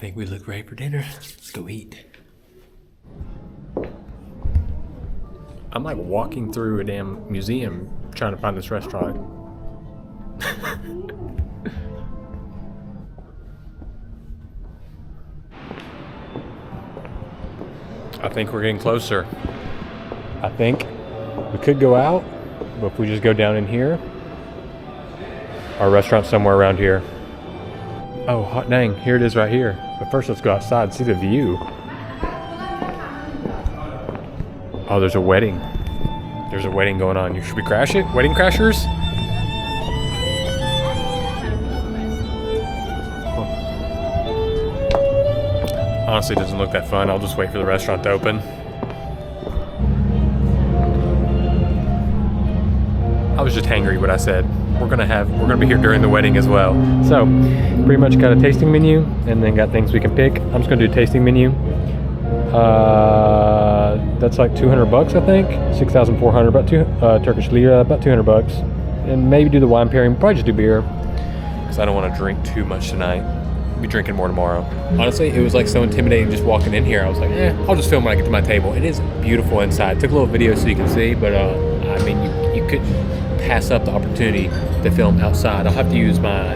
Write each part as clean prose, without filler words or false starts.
think we look ready for dinner. Let's go eat. I'm like walking through a damn museum trying to find this restaurant. I think we're getting closer. I think we could go out, but if we just go down in here, our restaurant's somewhere around here. Oh, hot dang, here it is right here. But first let's go outside and see the view. Oh, there's a wedding. There's a wedding going on. Should we crash it? Wedding crashers? Honestly, it doesn't look that fun. I'll just wait for the restaurant to open. I was just hangry what I said. We're gonna be here during the wedding as well. So, pretty much got a tasting menu and then got things we can pick. I'm just gonna do a tasting menu. That's like 200 bucks, I think. 6,400, about Turkish lira, about 200 bucks. And maybe do the wine pairing, probably just do beer. Because I don't want to drink too much tonight. I'll be drinking more tomorrow. Honestly, it was like so intimidating just walking in here. I was like, I'll just film when I get to my table. It is beautiful inside. Took a little video so you can see, but I mean, you couldn't pass up the opportunity to film outside. I'll have to use my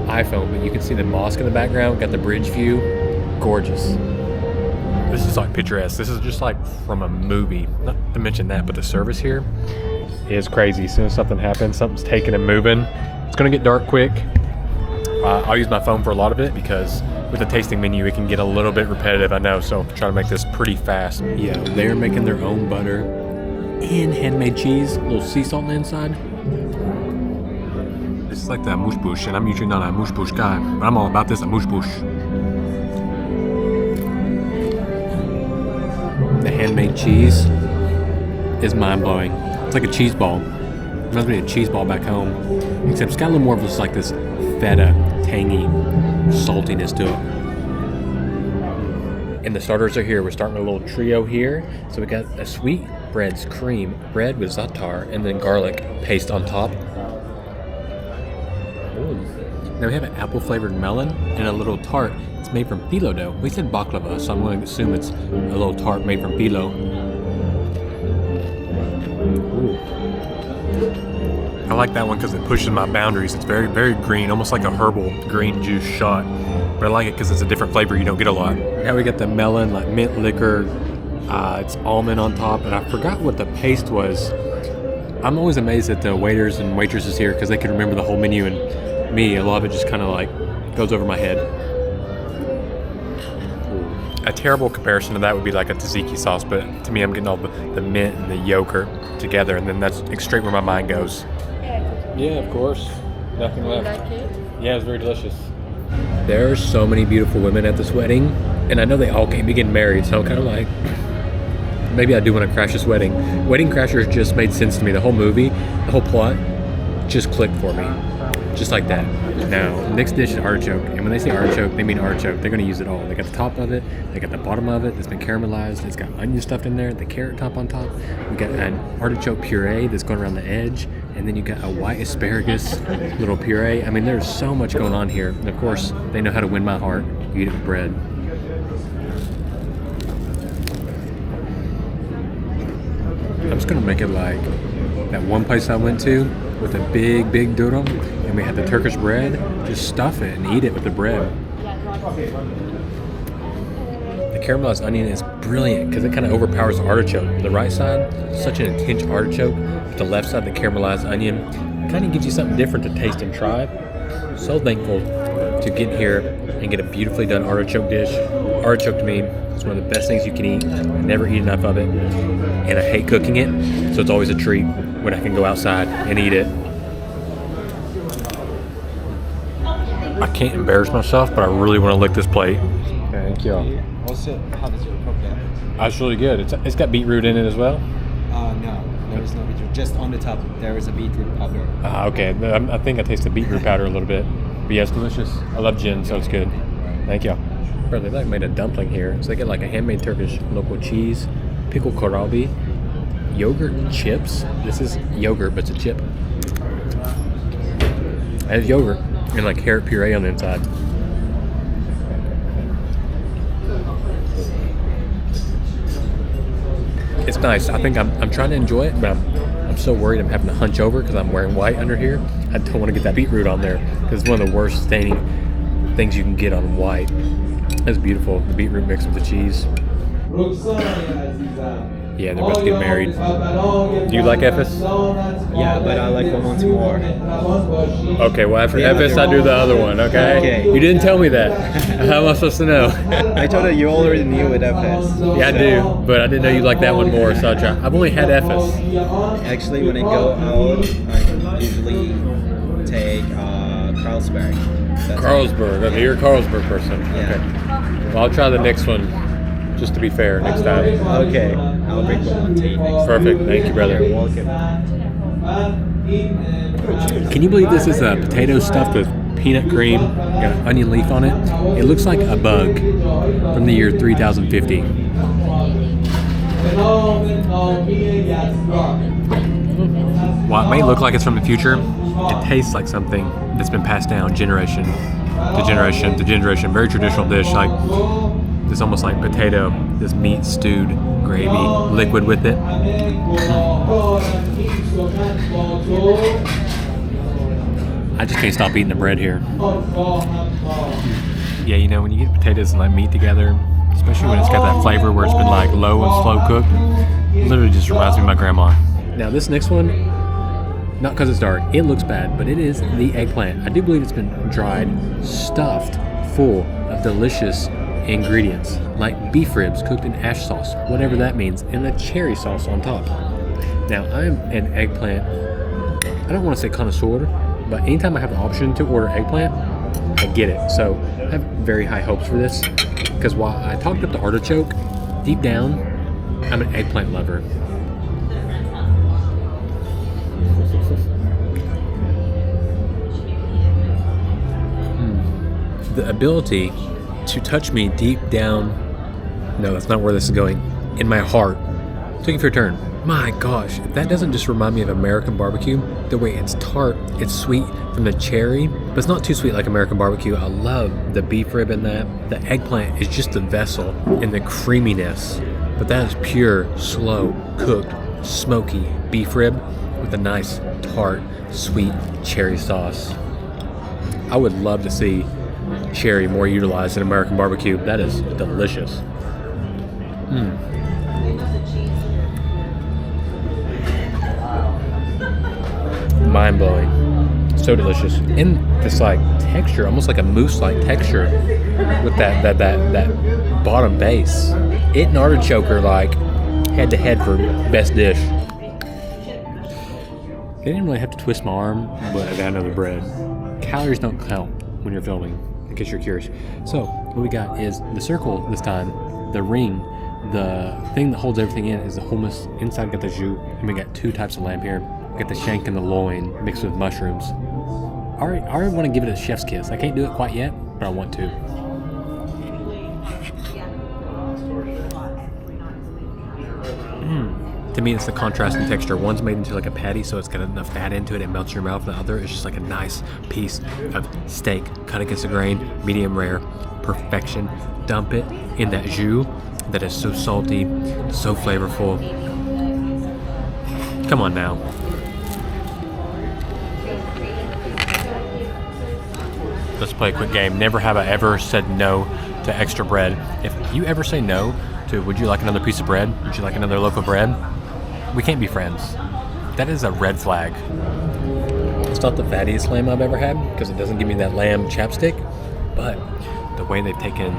iPhone, but you can see the mosque in the background, got the bridge view. Gorgeous. This is like picturesque. This is just like from a movie. Not to mention that, but the service here is crazy. As soon as something happens, something's taking and moving. It's gonna get dark quick. I'll use my phone for a lot of it because with the tasting menu, it can get a little bit repetitive, I know. So try to make this pretty fast. Yeah, they're making their own butter and handmade cheese. A little sea salt on the inside. This is like the amuse bouche, and I'm usually not a amuse bouche guy, but I'm all about this amuse bouche. The handmade cheese is mind-blowing. It's like a cheese ball. Reminds me of a cheese ball back home, except it's got a little more of this like this feta, tangy saltiness to it. And the starters are here. We're starting a little trio here. So we got a sweet bread's cream bread with za'atar and then garlic paste on top. Now we have an apple-flavored melon and a little tart. It's made from phyllo dough. We said baklava, so I'm going to assume it's a little tart made from phyllo. Ooh. I like that one because it pushes my boundaries. It's very, very green, almost like a herbal green juice shot. But I like it because it's a different flavor you don't get a lot. Now we got the melon, like mint liquor. It's almond on top, and I forgot what the paste was. I'm always amazed at the waiters and waitresses here because they can remember the whole menu, and me, a lot of it just kind of like goes over my head. A terrible comparison to that would be like a tzatziki sauce, but to me, I'm getting all the mint and the yogurt together, and then that's straight where my mind goes. Yeah, of course. Nothing left. Like it? Yeah, it was very delicious. There are so many beautiful women at this wedding, and I know they all can't be getting married, so I'm kind of like, maybe I do want to crash this wedding. Wedding Crashers just made sense to me. The whole movie, the whole plot, just clicked for me. Just like that. Now, next dish is artichoke. And when they say artichoke, they mean artichoke. They're going to use it all. They got the top of it. They got the bottom of it. It's been caramelized. It's got onion stuffed in there. The carrot top on top. We got an artichoke puree that's going around the edge. And then you got a white asparagus little puree. I mean, there's so much going on here. And of course, they know how to win my heart. You eat it with bread. I'm just going to make it like that one place I went to with a big, big durum, and we had the Turkish bread. Just stuff it and eat it with the bread. The caramelized onion is brilliant because it kind of overpowers the artichoke. The right side, such an intense artichoke. The left side, the caramelized onion, kind of gives you something different to taste and try. So thankful to get here and get a beautifully done artichoke dish. Artichoke to me is one of the best things you can eat. I never eat enough of it, and I hate cooking it, so it's always a treat when I can go outside and eat it. I can't embarrass myself, but I really want to lick this plate. Thank you. Also, how does your cook that? That's really good. It's got beetroot in it as well? No, there is no beetroot. Just on the top, there is a beetroot powder. Okay. I think I taste the beetroot powder a little bit. But yeah, it's delicious. I love gin, so it's good. Thank you. They like made a dumpling here. So they get like a handmade Turkish local cheese, pickled kohlrabi, yogurt chips. This is yogurt, but it's a chip. It has yogurt and like carrot puree on the inside. It's nice. I think I'm trying to enjoy it, but I'm so worried I'm having to hunch over because I'm wearing white under here. I don't want to get that beetroot on there because it's one of the worst staining things you can get on white. That's beautiful. The beetroot mixed with the cheese. Yeah, they're about to get married. Do you like Ephes? Yeah, but I like one more. Okay, well after Ephes, I do the other one, okay? You didn't tell me that. How am I supposed to know? I told you already knew with Ephes. Yeah, I do, but I didn't know you like that one more, so I'll try. I've only had Ephes. Actually, when I go out, I usually take Carlsberg. Carlsberg. Okay, you're a Carlsberg person. Yeah. Okay. Well, I'll try the next one, just to be fair, next time. Okay, I'll bring one to you next. Perfect. Thank you, brother. You're welcome. Can you believe this is a potato stuffed with peanut cream, got an onion leaf on it? It looks like a bug from the year 3050. While it may look like it's from the future, it tastes like something that's been passed down generation to generation to generation. Very traditional dish, like this almost like potato, this meat stewed gravy, liquid with it. I just can't stop eating the bread here. Yeah, you know, when you get potatoes and like meat together, especially when it's got that flavor where it's been like low and slow cooked, it literally just reminds me of my grandma. Now this next one, not because it's dark, it looks bad, but it is the eggplant. I do believe it's been dried, stuffed full of delicious ingredients like beef ribs cooked in ash sauce, whatever that means, and a cherry sauce on top. Now I'm an eggplant, I don't want to say connoisseur, but anytime I have the option to order eggplant, I get it. So I have very high hopes for this because while I talked up the artichoke, deep down, I'm an eggplant lover. The ability to touch me deep down, no, that's not where this is going, in my heart. Taking for a turn. My gosh, if that doesn't just remind me of American barbecue, the way it's tart, it's sweet from the cherry, but it's not too sweet like American barbecue. I love the beef rib in that. The eggplant is just the vessel and the creaminess, but that is pure, slow, cooked, smoky beef rib with a nice, tart, sweet cherry sauce. I would love to see cherry more utilized in American barbecue. That is delicious. Mind-blowing. So delicious. And this like texture, almost like a mousse-like texture with that bottom base. It and artichoke are like head-to-head for best dish. They didn't really have to twist my arm, but I got another bread. Calories don't count when you're filming, in case you're curious. So what we got is the circle this time, the ring, the thing that holds everything in is the hummus. Inside we got the jus, and we got two types of lamb here. We got the shank and the loin mixed with mushrooms. I already want to give it a chef's kiss. I can't do it quite yet, but I want to. To me, it's the contrast in texture. One's made into like a patty, so it's got enough fat into it, it melts in your mouth. The other is just like a nice piece of steak cut against the grain, medium rare, perfection. Dump it in that jus that is so salty, so flavorful. Come on now. Let's play a quick game. Never have I ever said no to extra bread. If you ever say no to, would you like another piece of bread? Would you like another loaf of bread? We can't be friends. That is a red flag. It's not the fattiest lamb I've ever had because it doesn't give me that lamb chapstick, but the way they've taken,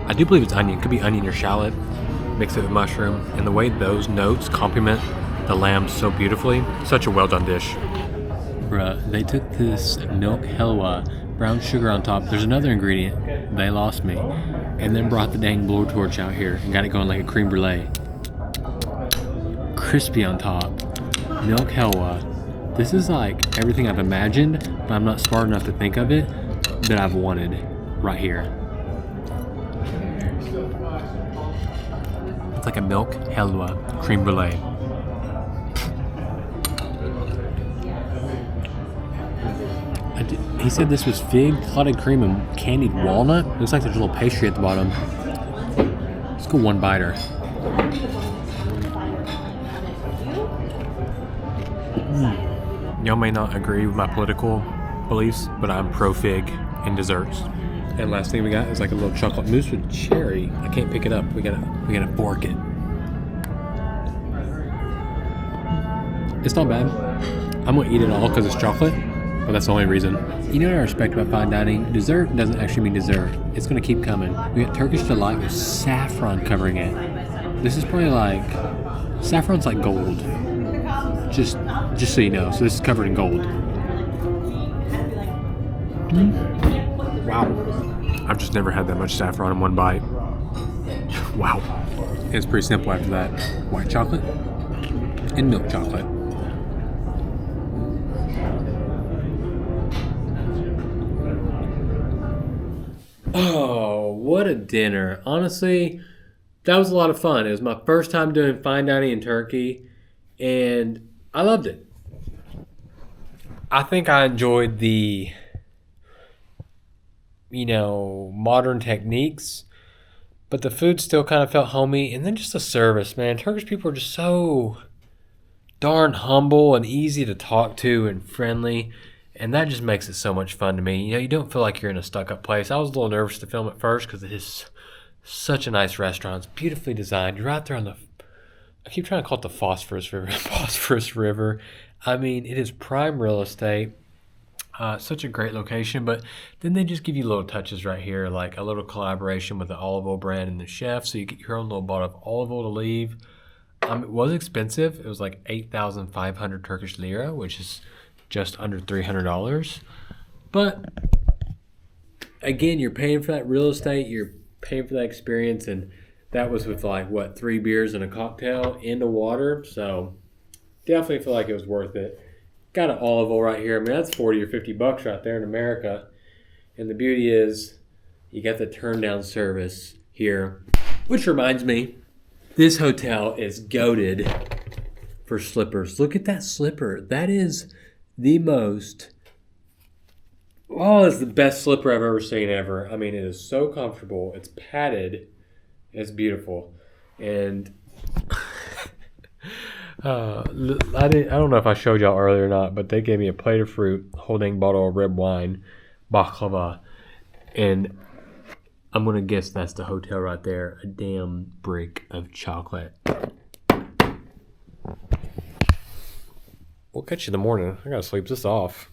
I do believe it's onion, could be onion or shallot, mix it with mushroom, and the way those notes complement the lamb so beautifully, such a well done dish. Bruh, they took this milk halwa, brown sugar on top, there's another ingredient, they lost me, and then brought the dang blowtorch out here and got it going like a creme brulee. Crispy on top, milk halwa. This is like everything I've imagined, but I'm not smart enough to think of it, that I've wanted right here. It's like a milk halwa creme brulee. He said this was fig, clotted cream, and candied walnut. Looks like there's a little pastry at the bottom. Let's go one biter. Y'all may not agree with my political beliefs, but I'm pro-fig in desserts. And last thing we got is like a little chocolate mousse with cherry. I can't pick it up. We gotta fork it. It's not bad. I'm gonna eat it all because it's chocolate, but that's the only reason. You know what I respect about fine dining? Dessert doesn't actually mean dessert. It's gonna keep coming. We got Turkish delight with saffron covering it. This is probably like saffron's like gold. Just so you know. So this is covered in gold. Wow. I've just never had that much saffron in one bite. Wow. It's pretty simple after that. White chocolate and milk chocolate. Oh, what a dinner. Honestly, that was a lot of fun. It was my first time doing fine dining in Turkey, and I loved it. I think I enjoyed the modern techniques, but the food still kind of felt homey. And then just the service, man. Turkish people are just so darn humble and easy to talk to and friendly. And that just makes it so much fun to me. You don't feel like you're in a stuck-up place. I was a little nervous to film at first because it is such a nice restaurant. It's beautifully designed. You're out there on I keep trying to call it the Bosphorus River. Bosphorus River. I mean, it is prime real estate. Such a great location, but then they just give you little touches right here, like a little collaboration with the olive oil brand and the chef, so you get your own little bottle of olive oil to leave. It was expensive. It was like 8,500 Turkish lira, which is just under $300. But again, you're paying for that real estate, you're paying for that experience, and that was with 3 beers and a cocktail in the water, so definitely feel like it was worth it. Got an olive oil right here. I mean, that's $40 or $50 right there in America. And the beauty is you got the turn down service here. Which reminds me, this hotel is goated for slippers. Look at that slipper. That is the most... Oh, it's the best slipper I've ever seen ever. I mean, it is so comfortable. It's padded. It's beautiful. And... I don't know if I showed y'all earlier or not, but they gave me a plate of fruit, whole dang bottle of red wine, baklava, and I'm going to guess that's the hotel right there, a damn brick of chocolate. We'll catch you in the morning. I got to sleep this off.